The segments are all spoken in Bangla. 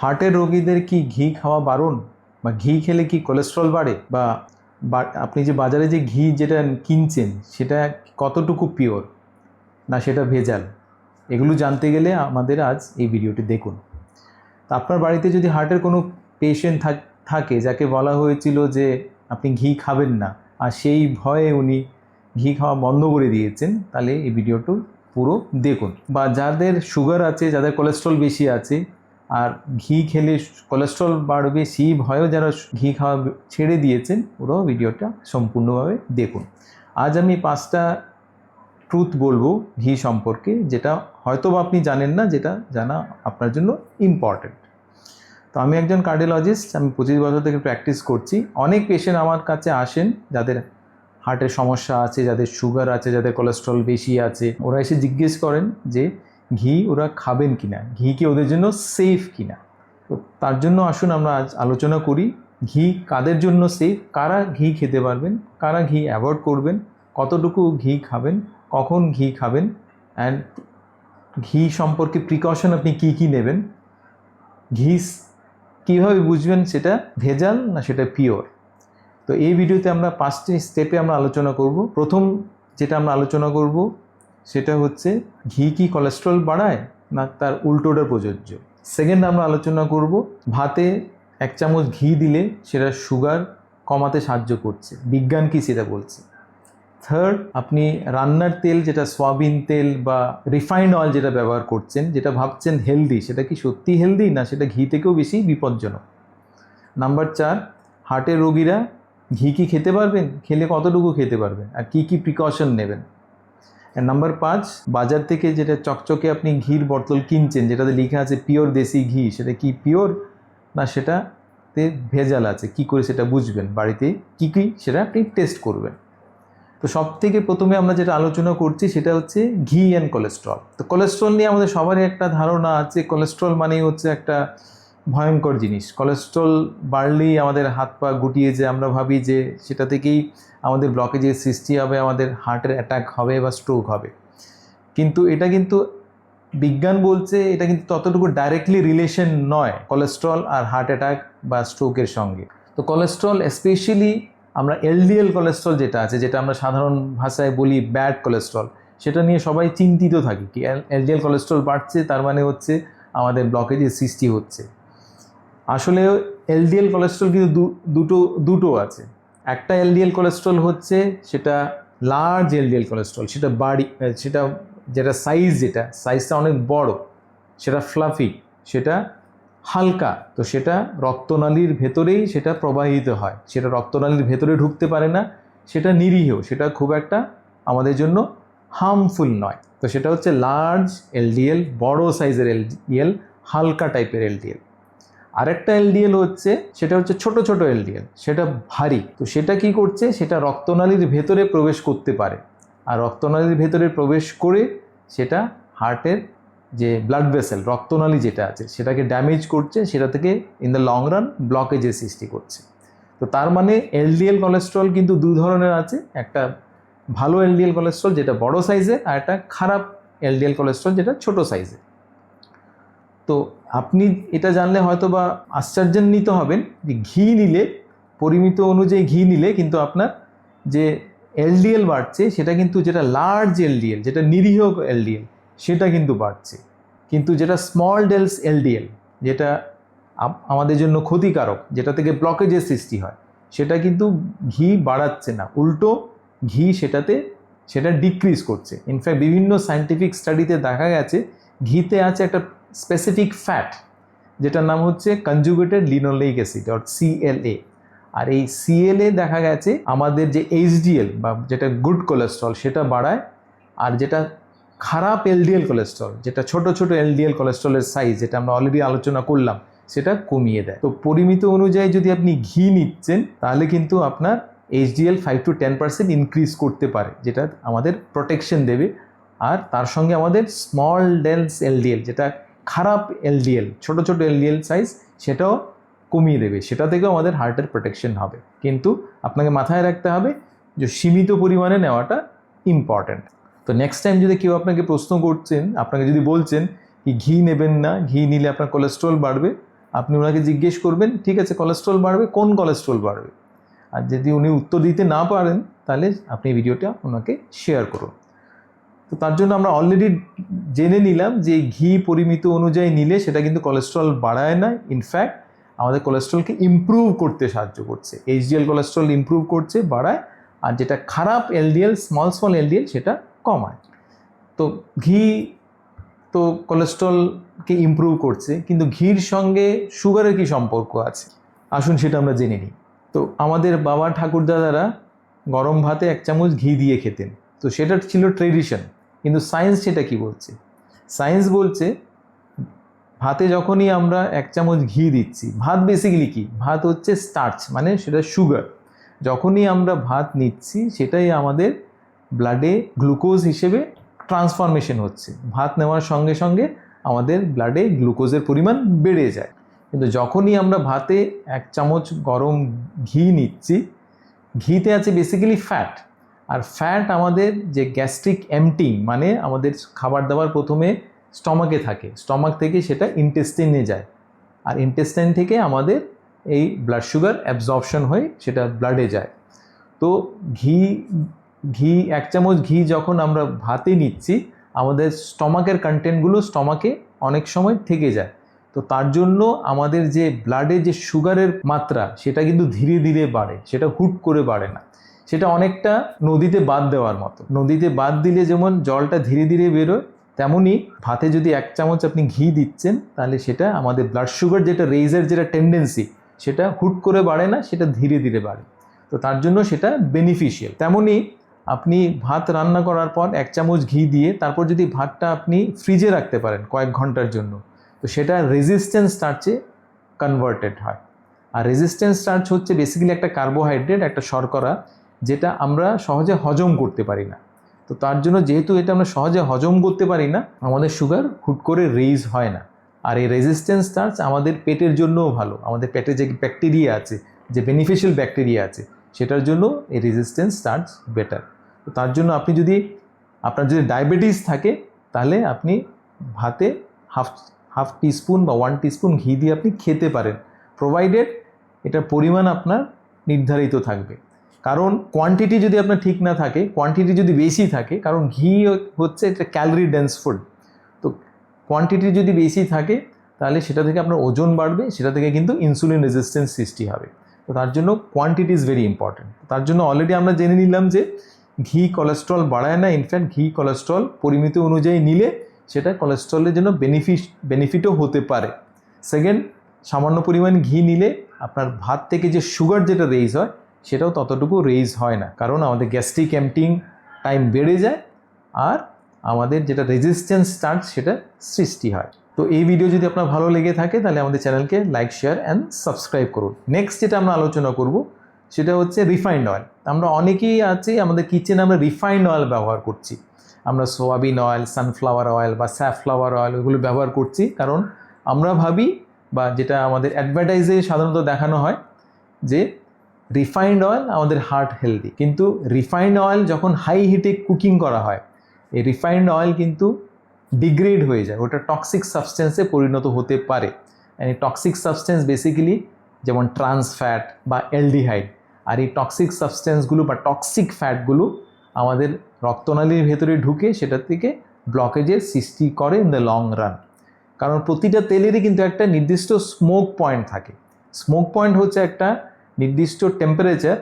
হার্টের রোগীদের কি ঘি খাওয়া বারণ, বা ঘি খেলে কি কোলেস্ট্রল বাড়ে, বা আপনি যে বাজারে যে ঘি যেটা কিনছেন সেটা কতটুকু পিওর না সেটা ভেজাল, এগুলো জানতে গেলে আমাদের আজ এই ভিডিওটি দেখুন। তো আপনার বাড়িতে যদি হার্টের কোনো পেশেন্ট থাকে যাকে বলা হয়েছিল যে আপনি ঘি খাবেন না, আর সেই ভয়ে উনি ঘি খাওয়া বন্ধ করে দিয়েছেন, তাহলে এই ভিডিওটা পুরো দেখুন। বা যাদের সুগার আছে, যাদের কোলেস্ট্রল বেশি আছে আর ঘি খেলে কোলেস্ট্রল বাড়বে সেই ভয়েও যারা ঘি খাওয়া ছেড়ে দিয়েছেন, ওরাও ভিডিওটা সম্পূর্ণভাবে দেখুন। আজ আমি 5টা ট্রুথ বলবো ঘি সম্পর্কে, যেটা হয়তো বা আপনি জানেন না, যেটা জানা আপনার জন্য ইম্পর্টেন্ট। তো আমি একজন কার্ডিওলজিস্ট, আমি 25 বছর থেকে প্র্যাকটিস করছি। অনেক পেশেন্ট আমার কাছে আসেন যাদের হার্টের সমস্যা আছে, যাদের সুগার আছে, যাদের কোলেস্ট্রল বেশি আছে। ওরা এসে জিজ্ঞেস করেন যে ঘি ওরা খাবেন কিনা, ঘি কি ওদের জন্য সেফ কিনা। তো তার জন্য আসুন আমরা আজ আলোচনা করি ঘি কাদের জন্য সেফ, কারা ঘি খেতে পারবেন, কারা ঘি অ্যাভয়েড করবেন, কতটুকু ঘি খাবেন, কখন ঘি খাবেন, অ্যান্ড ঘি সম্পর্কে প্রিকশন আপনি কি কি নেবেন, ঘি কীভাবে বুঝবেন সেটা ভেজাল না সেটা পিওর। তো এই ভিডিওতে আমরা 5টি স্টেপে আমরা আলোচনা করব। প্রথম যেটা আমরা আলোচনা করব সেটা হচ্ছে ঘি কি কোলেস্ট্রল বাড়ায় না তার উল্টোটা প্রযোজ্য। সেকেন্ড আমরা আলোচনা করব ভাতে 1 চামচ ঘি দিলে সেটা সুগার কমাতে সাহায্য করছে, বিজ্ঞান কি সেটা বলছে। থার্ড, আপনি রান্নার তেল যেটা সয়াবিন তেল বা রিফাইন্ড অয়েল যেটা ব্যবহার করছেন, যেটা ভাবছেন হেলদি, সেটা কি সত্যি হেলদি না সেটা ঘি থেকেও বেশি বিপজ্জনক। নাম্বার 4, হার্টের রোগীরা ঘি কি খেতে পারবেন, খেলে কতটুকু খেতে পারবেন, আর কি কি প্রিকশন নেবেন। নাম্বার 5, বাজার থেকে যেটা চকচকে আপনি ঘির বোতল কিনছেন যেটাতে লেখা আছে পিওর দেশি ঘি, সেটা কি পিওর না সেটাতে ভেজাল আছে, কি করে সেটা বুঝবেন, বাড়িতে কি কি সেটা আপনি টেস্ট করবেন। তো সব থেকে প্রথমে আমরা যেটা আলোচনা করছি সেটা হচ্ছে ঘি অ্যান্ড কোলেস্ট্রল। তো কোলেস্ট্রল নিয়ে আমাদের সবারই একটা ধারণা আছে, কোলেস্ট্রল মানেই হচ্ছে একটা ভয়ঙ্কর জিনিস। কোলেস্ট্রল বাড়লেই আমাদের হাত পা গুটিয়ে যায়, আমরা ভাবি যে সেটা থেকেই আমাদের ব্লকেজের সৃষ্টি হবে, আমাদের হার্টের অ্যাটাক হবে বা স্ট্রোক হবে। কিন্তু এটা কিন্তু বিজ্ঞান বলছে এটা কিন্তু ততটুকু ডাইরেক্টলি রিলেশন নয় কোলেস্ট্রল আর হার্ট অ্যাটাক বা স্ট্রোকের সঙ্গে। তো কোলেস্ট্রল স্পেশালি আমরা এলডিএল কোলেস্ট্রল যেটা আছে, যেটা আমরা সাধারণ ভাষায় বলি ব্যাড কোলেস্ট্রল, সেটা নিয়ে সবাই চিন্তিত থাকি কি এলডিএল কোলেস্ট্রল বাড়ছে তার মানে হচ্ছে আমাদের ব্লকেজের সৃষ্টি হচ্ছে। আসলে এলডিএল কোলেস্ট্রল কিন্তু দুটো আছে। একটা এলডিএল কোলেস্ট্রল হচ্ছে সেটা লার্জ এলডিএল কোলেস্ট্রল, সেটা সেটা যেটা সাইজটা অনেক বড়, সেটা ফ্লাফি, সেটা হালকা, তো সেটা রক্তনালীর ভেতরেই সেটা প্রবাহিত হয়, সেটা রক্তনালীর ভেতরে ঢুকতে পারে না, সেটা নিরীহ, সেটা খুব একটা আমাদের জন্য হার্মফুল নয়। তো সেটা হচ্ছে লার্জ এলডিএল, বড় সাইজের এলডিএল, হালকা টাইপের এলডিএল। আরেকটা এলডিএল হচ্ছে সেটা হচ্ছে ছোট ছোট এলডিএল, সেটা ভারী। তো সেটা কি করছে, সেটা রক্তনালীর ভেতরে প্রবেশ করতে পারে, আর রক্তনালীর ভেতরে প্রবেশ করে সেটা হার্টের যে ব্লাড ভেসেল, রক্তনালী যেটা আছে সেটাকে ড্যামেজ করছে, সেটা থেকে ইন দ্য লং রান ব্লকেজের সৃষ্টি করছে। তো তার মানে এলডিএল কোলেস্ট্রল কিন্তু 2 ধরনের আছে, একটা ভালো এলডিএল কোলেস্ট্রল যেটা বড় সাইজের, আর একটা খারাপ এলডিএল কোলেস্ট্রল যেটা ছোট সাইজের। তো আপনি এটা জানলে হয়তো বা আশ্চর্যান্বিত হবেন যে ঘি নিলে, পরিমিত অনুযায়ী ঘি নিলে কিন্তু আপনার যে এলডিএল বাড়ছে সেটা কিন্তু যেটা লার্জ এলডিএল, যেটা নিরীহ এলডিএল, সেটা কিন্তু বাড়ছে। কিন্তু যেটা স্মল ডেলস এলডিএল, যেটা আমাদের জন্য ক্ষতিকারক, যেটা থেকে ব্লকেজের সৃষ্টি হয়, সেটা কিন্তু ঘি বাড়াচ্ছে না, উল্টো ঘি সেটা ডিক্রিজ করছে। ইনফ্যাক্ট বিভিন্ন সায়েন্টিফিক স্টাডিতে দেখা গেছে ঘিতে আছে একটা স্পেসিফিক ফ্যাট যেটার নাম হচ্ছে conjugated linoleic acid or CLA। আর এই CLA দেখা গেছে আমাদের যে HDL বা যেটা গুড কোলেস্ট্রল সেটা বাড়ায়, আর যেটা খারাপ এলডিএল কোলেস্ট্রল, যেটা ছোট ছোট এলডিএল কোলেস্ট্রলের সাইজ, যেটা আমরা অলরেডি আলোচনা করলাম, সেটা কমিয়ে দেয়। তো পরিমিত অনুযায়ী যদি আপনি ঘি নিচ্ছেন তাহলে কিন্তু আপনার HDL 5 to 10% ইনক্রিজ করতে পারে, যেটা আমাদের প্রোটেকশন দেবে। আর তার সঙ্গে আমাদের স্মল ডেলস এলডিএল, যেটা খারাপ এলডিএল, ছোট ছোট এলডিএল সাইজ, সেটাও কমিয়ে দেবে, সেটা থেকেও আমাদের হার্টের প্রোটেকশন হবে। কিন্তু আপনাকে মাথায় রাখতে হবে যে সীমিত পরিমাণে নেওয়াটা ইম্পর্ট্যান্ট। তো নেক্সট টাইম যদি কেউ আপনাকে প্রশ্ন করছেন, আপনাকে যদি বলছেন কি ঘি নেবেন না, ঘি নিলে আপনার কোলেস্ট্রল বাড়বে, আপনি ওনাকে জিজ্ঞেস করবেন, ঠিক আছে কোলেস্ট্রল বাড়বে, কোন কোলেস্ট্রল বাড়বে। আর যদি উনি উত্তর দিতে না পারেন তাহলে আপনি ভিডিওটা ওনাকে শেয়ার করুন। তো তার জন্য আমরা অলরেডি জেনে নিলাম যে ঘি পরিমিত অনুযায়ী নিলে সেটা কিন্তু কোলেস্ট্রল বাড়ায় না, ইনফ্যাক্ট আমাদের কোলেস্ট্রলকে ইমপ্রুভ করতে সাহায্য করছে। এইচডিএল কোলেস্ট্রল ইমপ্রুভ করছে, বাড়ায়, আর যেটা খারাপ এলডিএল, স্মল এলডিএল, সেটা কমায়। তো ঘি তো কোলেস্ট্রলকে ইমপ্রুভ করছে, কিন্তু ঘির সঙ্গে সুগারের কি সম্পর্ক আছে আসুন সেটা আমরা জেনে নিই। তো আমাদের বাবা ঠাকুরদাদারা গরম ভাতে 1 চামচ ঘি দিয়ে খেতেন, তো সেটা ছিল ট্রেডিশন। কিন্তু সায়েন্স সেটা কি বলছে? সায়েন্স বলছে ভাতে যখনই আমরা 1 চামচ ঘি দিচ্ছি, ভাত বেসিক্যালি কি, ভাত হচ্ছে স্টার্চ, মানে সেটা সুগার। যখনই আমরা ভাত নিচ্ছি সেটাই আমাদের ব্লাডে গ্লুকোজ হিসেবে ট্রান্সফরমেশন হচ্ছে। ভাত নেওয়ার সঙ্গে সঙ্গে আমাদের ব্লাডে গ্লুকোজের পরিমাণ বেড়ে যায়। কিন্তু যখনই আমরা ভাতে 1 চামচ গরম ঘি নিচ্ছি, ঘিতে আছে বেসিক্যালি ফ্যাট, আর ফ্যাট আমাদের যে গ্যাস্ট্রিক এমটিং, মানে আমাদের খাবার দাবার প্রথমে স্টমাকে থাকে, স্টমাক থেকে সেটা ইন্টেস্টাইনে যায়, আর ইন্টেস্টাইন থেকে আমাদের এই ব্লাড সুগার অ্যাবজর্পশন হয়ে সেটা ব্লাডে যায়। তো ঘি 1 চামচ ঘি যখন আমরা ভাতে নিচ্ছি, আমাদের স্টমাকের কন্টেন্টগুলো স্টমাকে অনেক সময় থেকে যায়। তো তার জন্য আমাদের যে ব্লাডে যে সুগারের মাত্রা সেটা কিন্তু ধীরে ধীরে বাড়ে, সেটা হুট করে বাড়ে না। সেটা অনেকটা নদীতে বাঁধ দেওয়ার মতো। নদীতে বাঁধ দিলে যেমন জলটা ধীরে ধীরে বেরোয়, তেমনই ভাতে যদি 1 চামচ আপনি ঘি দিচ্ছেন, তাহলে সেটা আমাদের ব্লাড সুগার যেটা রেইজের যেটা টেন্ডেন্সি, সেটা হুট করে বাড়ে না, সেটা ধীরে ধীরে বাড়ে। তো তার জন্য সেটা বেনিফিশিয়াল। তেমনই আপনি ভাত রান্না করার পর 1 চামচ ঘি দিয়ে তারপর যদি ভাতটা আপনি ফ্রিজে রাখতে পারেন কয়েক ঘন্টার জন্য, তো সেটা রেজিস্ট্যান্স স্টার্চে কনভার্টেড হয়। আর রেজিস্ট্যান্স স্টার্চ হচ্ছে বেসিক্যালি একটা কার্বোহাইড্রেট, একটা শর্করা, যেটা আমরা সহজে হজম করতে পারি না। তো তার জন্য যেহেতু এটা আমরা সহজে হজম করতে পারি না, আমাদের সুগার হুট করে রেইজ হয় না। আর এই রেজিস্ট্যান্স স্টার্চ আমাদের পেটের জন্যও ভালো। আমাদের পেটে যে ব্যাকটেরিয়া আছে, যে বেনিফিশিয়াল ব্যাকটেরিয়া আছে, সেটার জন্য এই রেজিস্ট্যান্স স্টার্চ বেটার। তো তার জন্য আপনি যদি আপনার যদি ডায়াবেটিস থাকে, তাহলে আপনি ভাতে হাফ টিস্পুন বা 1 টিস্পুন ঘি দিয়ে আপনি খেতে পারেন, প্রোভাইডেড এটার পরিমাণ আপনার নির্ধারিত থাকবে। কারণ কোয়ান্টিটি যদি আপনার ঠিক না থাকে, কোয়ান্টিটি যদি বেশি থাকে, কারণ ঘি হচ্ছে একটা ক্যালোরি ডেন্স ফুড, তো কোয়ান্টিটি যদি বেশি থাকে তাহলে সেটা থেকে আপনার ওজন বাড়বে, সেটা থেকে কিন্তু ইনসুলিন রেজিস্ট্যান্স সৃষ্টি হবে। তো তার জন্য কোয়ান্টিটি ইজ ভেরি ইম্পর্ট্যান্ট। তার জন্য অলরেডি আমরা জেনে নিলাম যে ঘি কোলেস্ট্রল বাড়ায় না, ইনফ্যাক্ট ঘি কোলেস্ট্রল পরিমিত অনুযায়ী নিলে সেটা কোলেস্ট্রলের জন্য বেনিফিটও হতে পারে। সেকেন্ড, সামান্য পরিমাণ ঘি নিলে আপনার ভাত থেকে যে সুগার যেটা রেইজ হয়, সেটাও ততটুকু রেইজ হয় না, কারণ আমাদের গ্যাস্ট্রিক এমটিং টাইম বেড়ে যায়, আর আমাদের যেটা রেজিস্ট্যান্স স্টার্চ সেটা সৃষ্টি হয়। তো এই ভিডিও যদি আপনার ভালো লেগে থাকে তাহলে আমাদের চ্যানেলকে লাইক, শেয়ার অ্যান্ড সাবস্ক্রাইব করুন। নেক্সট যেটা আমরা আলোচনা করব সেটা হচ্ছে রিফাইন্ড অয়েল। আমরা অনেকেই আছি আমাদের কিচেনে আমরা রিফাইন্ড অয়েল ব্যবহার করছি। আমরা সোয়াবিন অয়েল, সানফ্লাওয়ার অয়েল বা স্যাফ্লাওয়ার অয়েল ওইগুলো ব্যবহার করছি, কারণ আমরা ভাবি, বা যেটা আমাদের অ্যাডভার্টাইজে সাধারণত দেখানো হয়, যে রিফাইন্ড অয়েল আমাদের হার্ট হেলদি। কিন্তু রিফাইন্ড অয়েল যখন হাই হিটে কুকিং করা হয়, এই রিফাইন্ড অয়েল কিন্তু ডিগ্রেড হয়ে যায়, ওটা টক্সিক সাবস্টেন্সে পরিণত হতে পারে। এই টক্সিক সাবস্টেন্স বেসিক্যালি যেমন ট্রান্স ফ্যাট বা অ্যালডিহাইড, আর এই টক্সিক সাবস্টেন্সগুলো বা টক্সিক ফ্যাটগুলো আমাদের রক্তনালীর ভেতরে ঢুকে সেটা থেকে ব্লকেজের সৃষ্টি করে ইন দ্য লং রান। কারণ প্রতিটা তেলেরই কিন্তু একটা নির্দিষ্ট স্মোক পয়েন্ট থাকে। স্মোক পয়েন্ট হচ্ছে একটা নির্দিষ্ট টেম্পারেচার,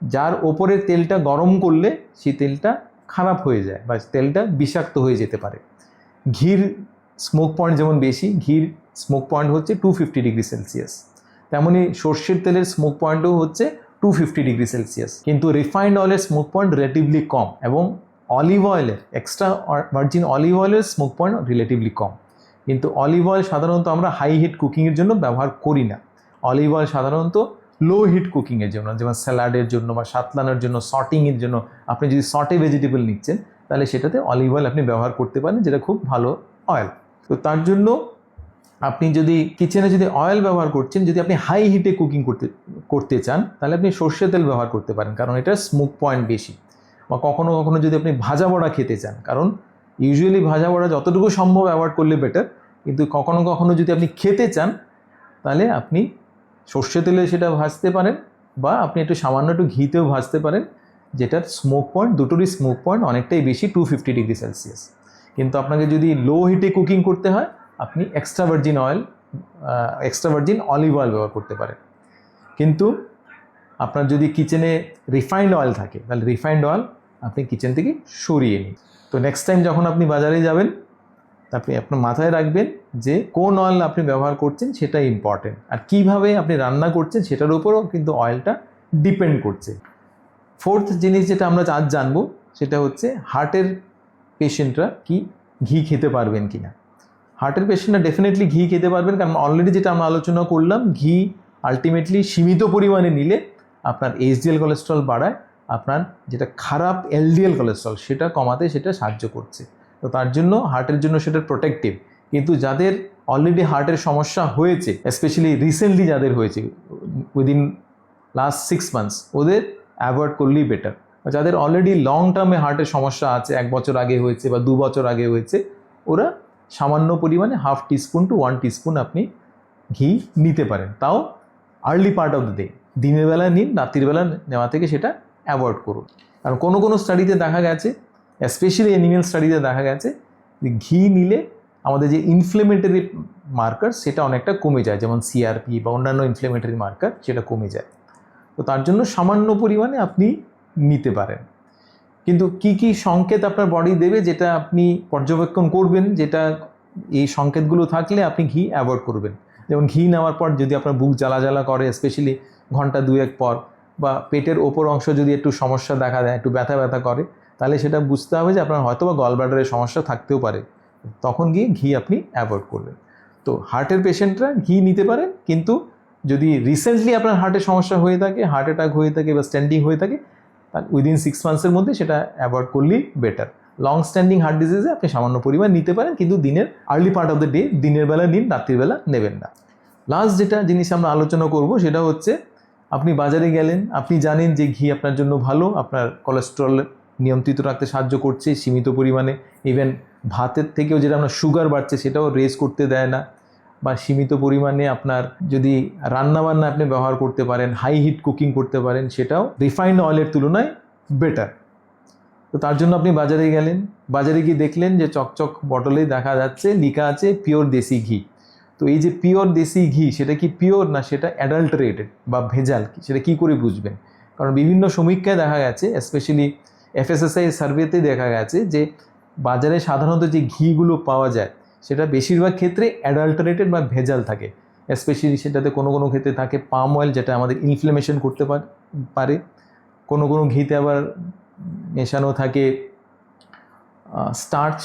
যার ওপরে তেলটা গরম করলে সেই তেলটা খারাপ হয়ে যায় বা তেলটা বিষাক্ত হয়ে যেতে পারে। ঘির স্মোক পয়েন্ট যেমন বেশি, ঘির স্মোক পয়েন্ট হচ্ছে 250 ডিগ্রি সেলসিয়াস, তেমনই সর্ষের তেলের স্মোক পয়েন্টও হচ্ছে 250 ডিগ্রি সেলসিয়াস। কিন্তু রিফাইন্ড অয়েলের স্মোক পয়েন্ট রিলেটিভলি কম, এবং অলিভ অয়েলের, এক্সট্রা ভার্জিন অলিভ অয়েলের স্মোক পয়েন্ট রিলেটিভলি কম। কিন্তু অলিভ অয়েল সাধারণত আমরা হাই হিট কুকিংয়ের জন্য ব্যবহার করি না। অলিভ অয়েল সাধারণত লো হিট কুকিংয়ের জন্য, যেমন স্যালাডের জন্য বা সাতলানোর জন্য, সটিংয়ের জন্য, আপনি যদি সটে ভেজিটেবল নিচ্ছেন তাহলে সেটাতে অলিভ অয়েল আপনি ব্যবহার করতে পারেন, যেটা খুব ভালো অয়েল। তো তার জন্য আপনি যদি কিচেনে যদি অয়েল ব্যবহার করছেন, যদি আপনি হাই হিটে কুকিং করতে চান, তাহলে আপনি সর্ষের তেল ব্যবহার করতে পারেন, কারণ এটার স্মোক পয়েন্ট বেশি। বা কখনো কখনো যদি আপনি ভাজা বড়া খেতে চান, কারণ ইউজুয়ালি ভাজা বড়া যতটুকু সম্ভব অ্যাভয়েড করলে বেটার, কিন্তু কখনো কখনো যদি আপনি খেতে চান তাহলে আপনি সর্ষে তেলে সেটা ভাজতে পারেন বা আপনি একটু সামান্য একটু ঘিতেও ভাজতে পারেন, যেটার স্মোক পয়েন্ট, দুটোরই স্মোক পয়েন্ট অনেকটাই বেশি, 250 ডিগ্রি সেলসিয়াস। কিন্তু আপনাকে যদি লো হিটে কুকিং করতে হয়, আপনি এক্সট্রা ভার্জিন অলিভ অয়েল ব্যবহার করতে পারেন। কিন্তু আপনার যদি কিচেনে রিফাইন্ড অয়েল থাকে, তাহলে রিফাইন্ড অয়েল আপনি কিচেন থেকে সরিয়ে নিন। তো নেক্সট টাইম যখন আপনি বাজারে যাবেন, আপনি আপনার মাথায় রাখবেন যে কোন অয়েল আপনি ব্যবহার করছেন সেটা ইম্পর্টেন্ট, আর কিভাবে আপনি রান্না করছেন সেটার উপরও কিন্তু অয়েলটা ডিপেন্ড করছে। ফোর্থ জিনিস যেটা আমরা আজ জানবো সেটা হচ্ছে হার্টের পেশেন্টরা কি ঘি খেতে পারবেন কি না। হার্টের পেশেন্টরা ডেফিনেটলি ঘি খেতে পারবেন, কারণ অলরেডি যেটা আমরা আলোচনা করলাম, ঘি আলটিমেটলি সীমিত পরিমাণে নিলে আপনার এইচডিএল কোলেস্ট্রল বাড়ায়, আপনার যেটা খারাপ এলডিএল কোলেস্ট্রল সেটা কমাতে সেটা সাহায্য করছে। তো তার জন্য হার্টের জন্য সেটা প্রোটেক্টিভ। কিন্তু যাদের অলরেডি হার্টের সমস্যা হয়েছে, স্পেশালি রিসেন্টলি যাদের হয়েছে উইদিন লাস্ট 6 মান্থস, ওদের অ্যাভয়েড করলেই বেটার। যাদের অলরেডি লং টার্মে হার্টের সমস্যা আছে, 1 বছর আগে হয়েছে বা 2 বছর আগে হয়েছে, ওরা সামান্য পরিমাণে 1/2 টিস্পুন টু 1 টিস্পুন আপনি ঘি নিতে পারেন, তাও early part of the day. দিনের বেলা নিন, রাত্রির বেলা নেওয়া থেকে সেটা অ্যাভয়েড করুন। কারণ কোনো কোনো স্টাডিতে দেখা গেছে, স্পেশালি অ্যানিমেল স্টাডিতে দেখা গেছে যে ঘি নিলে আমাদের যে ইনফ্লেমেটরি মার্কার সেটা অনেকটা কমে যায়, যেমন সিআরপি বা অন্যান্য ইনফ্লেমেটরি মার্কার সেটা কমে যায়। তো তার জন্য সামান্য পরিমাণে আপনি নিতে পারেন। কিন্তু কি কি সংকেত আপনার বডি দেবে যেটা আপনি পর্যবেক্ষণ করবেন, যেটা এই সংকেতগুলো থাকলে আপনি ঘি অ্যাভয়েড করবেন। যেমন ঘি নেওয়ার পর যদি আপনার বুক জ্বালা জ্বালা করে, স্পেশালি ঘন্টা 2-1 পর, বা পেটের ওপর অংশ যদি একটু সমস্যা দেখা দেয়, একটু ব্যথা ব্যথা করে, তাহলে সেটা বুঝতে হবে যে আপনার হয়তো বা গল ব্লাডারের সমস্যা থাকতেও পারে, তখন গিয়ে ঘি আপনি অ্যাভয়েড করবেন। তো হার্টের পেশেন্টরা ঘি নিতে পারেন, কিন্তু যদি রিসেন্টলি আপনার হার্টের সমস্যা হয়ে থাকে, হার্ট অ্যাটাক হয়ে থাকে বা স্ট্যান্ডিং হয়ে থাকে, তাহলে উইদিন 6 মান্থসের মধ্যে সেটা অ্যাভয়েড করলেই বেটার। লং স্ট্যান্ডিং হার্ট ডিজিজে আপনি সামান্য পরিমাণ নিতে পারেন, কিন্তু দিনের early part of the day, দিনের বেলা নিন, রাত্রির বেলা নেবেন না। লাস্ট যেটা জিনিস আমরা আলোচনা করব সেটা হচ্ছে, আপনি বাজারে গেলেন, আপনি জানেন যে ঘি আপনার জন্য ভালো, আপনার কোলেস্ট্রল নিয়ন্ত্রিত রাখতে সাহায্য করছে সীমিত পরিমাণে, ইভেন ভাতের থেকেও যেটা আপনার সুগার বাড়ছে সেটাও রেজ করতে দেয় না, বা সীমিত পরিমাণে আপনার যদি রান্নাবান্না আপনি ব্যবহার করতে পারেন, হাই হিট কুকিং করতে পারেন, সেটাও রিফাইন্ড অয়েলের তুলনায় বেটার। তো তার জন্য আপনি বাজারে গেলেন, বাজারে গিয়ে দেখলেন যে চকচক বটলে দেখা যাচ্ছে লেখা আছে পিওর দেশি ঘি। তো এই যে পিওর দেশি ঘি, সেটা কি পিওর না সেটা অ্যাডাল্টারেটেড বা ভেজাল, সেটা কি করে বুঝবেন? কারণ বিভিন্ন সমীক্ষায় দেখা গেছে, স্পেশালি FSSAI সার্ভেতে দেখা গেছে যে বাজারে সাধারণত যে ঘিগুলো পাওয়া যায় সেটা বেশিরভাগ ক্ষেত্রে অ্যাডাল্টারেটেড বা ভেজাল থাকে। স্পেশালি সেটাতে কোনো কোনো ক্ষেত্রে থাকে পাম অয়েল, যেটা আমাদের ইনফ্লেমেশন করতে পারে। কোনো কোনো ঘিতে আবার মেশানো থাকে স্টার্চ,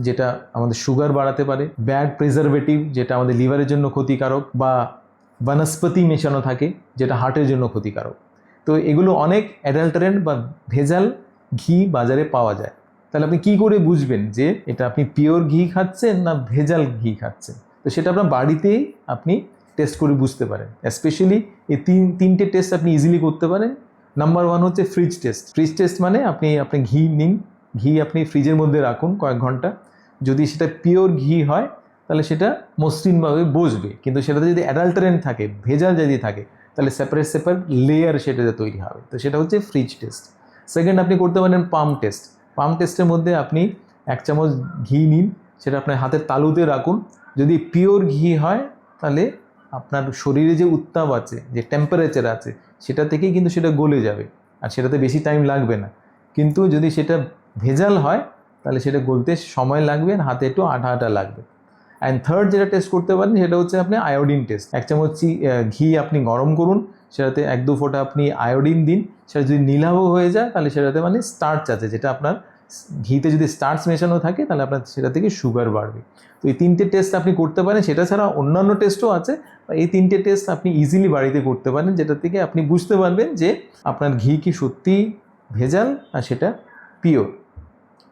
যেটা আমাদের সুগার বাড়াতে পারে, ব্যাড প্রিজারভেটিভ, যেটা আমাদের লিভারের জন্য ক্ষতিকারক, বা বনস্পতি মেশানো থাকে, যেটা হার্টের জন্য ক্ষতিকারক। তো এগুলো অনেক অ্যাডাল্টারেন্ট বা ভেজাল ঘি বাজারে পাওয়া যায়। তাহলে আপনি কি করে বুঝবেন যে এটা আপনি পিওর ঘি খাচ্ছেন না ভেজাল ঘি খাচ্ছেন? তো সেটা আপনার বাড়িতেই আপনি টেস্ট করে বুঝতে পারেন। স্পেশালি এই তিনটে টেস্ট আপনি ইজিলি করতে পারেন। নাম্বার 1 হচ্ছে ফ্রিজ টেস্ট। ফ্রিজ টেস্ট মানে আপনি ঘি নিন, ঘি আপনি ফ্রিজের মধ্যে রাখুন কয়েক ঘন্টা। যদি সেটা পিওর ঘি হয় তাহলে সেটা মসৃণভাবে বসবে, কিন্তু সেটাতে যদি অ্যাডাল্টারেন্ট থাকে, ভেজাল যদি থাকে, তাহলে সেপারেট লেয়ার সেটাতে তৈরি হবে। তো সেটা হচ্ছে ফ্রিজ টেস্ট। সেকেন্ড, আপনি করতে পারেন পাম টেস্ট। পাম টেস্টের মধ্যে আপনি 1 চামচ ঘি নিন, সেটা আপনার হাতের তালুতে রাখুন। যদি পিওর ঘি হয় তাহলে আপনার শরীরে যে উত্তাপ আছে, যে টেম্পারেচার আছে, সেটা থেকেই কিন্তু সেটা গলে যাবে, আর সেটাতে বেশি টাইম লাগবে না। কিন্তু যদি সেটা ভেজাল হয় তাহলে সেটা গলতে সময় লাগবে, আর হাতে একটু আঠা আঠা লাগবে। অ্যান্ড থার্ড যেটা টেস্ট করতে পারেন সেটা হচ্ছে আপনি আয়োডিন টেস্ট। 1 চামচ ঘি আপনি গরম করুন, সেটাতে 1-2 ফোঁটা আপনি আয়োডিন দিন। সেটা যদি নীলাভ হয়ে যায় তাহলে সেটাতে মানে স্টার্চ আছে, যেটা আপনার ঘিতে যদি স্টার্চ মেশানো থাকে তাহলে আপনার সেটা থেকে সুগার বাড়বে। তো এই 3টে টেস্ট আপনি করতে পারেন। সেটা ছাড়া অন্যান্য টেস্টও আছে, এই 3টে টেস্ট আপনি ইজিলি বাড়িতে করতে পারেন, যেটা থেকে আপনি বুঝতে পারবেন যে আপনার ঘি কি সত্যি ভেজাল আর সেটা পিওর।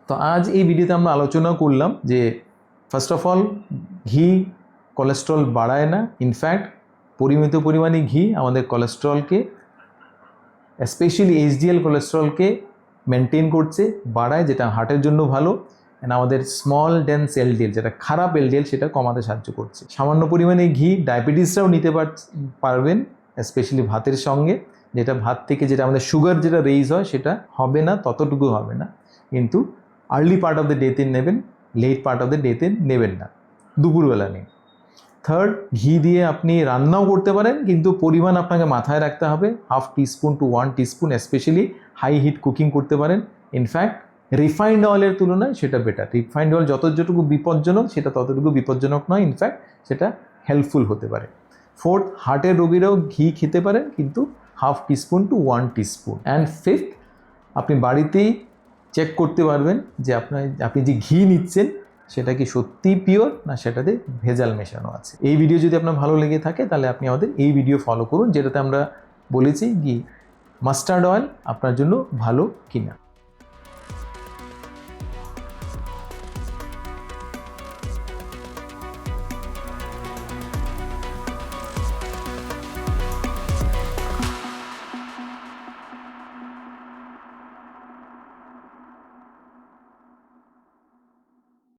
তো আজ এই ভিডিওতে আমরা আলোচনা করলাম যে ফার্স্ট অফ অল, ঘি কোলেস্ট্রল বাড়ায় না। ইনফ্যাক্ট পরিমিত পরিমাণে ঘি আমাদের কোলেস্ট্রলকে, স্পেশালি এইচডিএল কোলেস্ট্রলকে মেনটেন করছে, বাড়ায়, যেটা হার্টের জন্য ভালো। and আমাদের স্মল ডেন্স এলডিএল যেটা খারাপ এলডিএল সেটা কমাতে সাহায্য করছে। সামান্য পরিমাণে ঘি ডায়াবেটিসরাও নিতে পারবেন, স্পেশালি ভাতের সঙ্গে, যেটা ভাত থেকে যেটা আমাদের সুগার যেটা রেইজ হয় সেটা হবে না, ততটুকু হবে না, কিন্তু আর্লি পার্ট অফ দ্য ডেতে নেবেন, লেট পার্ট অফ দ্য ডেতে নেবেন না, দুপুরবেলা নেই। থার্ড, ঘি দিয়ে আপনি রান্নাও করতে পারেন, কিন্তু পরিমাণ আপনাকে মাথায় রাখতে হবে, 1/2 teaspoon two 1 teaspoon, specially high heat cooking করতে পারেন। ইনফ্যাক্ট রিফাইন্ড অয়েলের তুলনায় সেটা বেটার। রিফাইন্ড অয়েল যতটুকু বিপজ্জনক সেটা ততটুকু বিপজ্জনক নয়, ইনফ্যাক্ট সেটা হেল্পফুল হতে পারে। ফোর্থ, হার্টের রোগীরাও ঘি খেতে পারেন, কিন্তু 1/2 teaspoon two 1 teaspoon. And fifth, আপনি বাড়িতেই চেক করতে পারবেন যে আপনি যে ঘি নিচ্ছেন সেটা কি সত্যিই পিওর না সেটাতে ভেজাল মেশানো আছে। এই ভিডিও যদি আপনার ভালো লেগে থাকে তাহলে আপনি আমাদের এই ভিডিও ফলো করুন, যেটাতে আমরা বলেছি ঘি মাস্টার্ড অয়েল আপনার জন্য ভালো কিনা।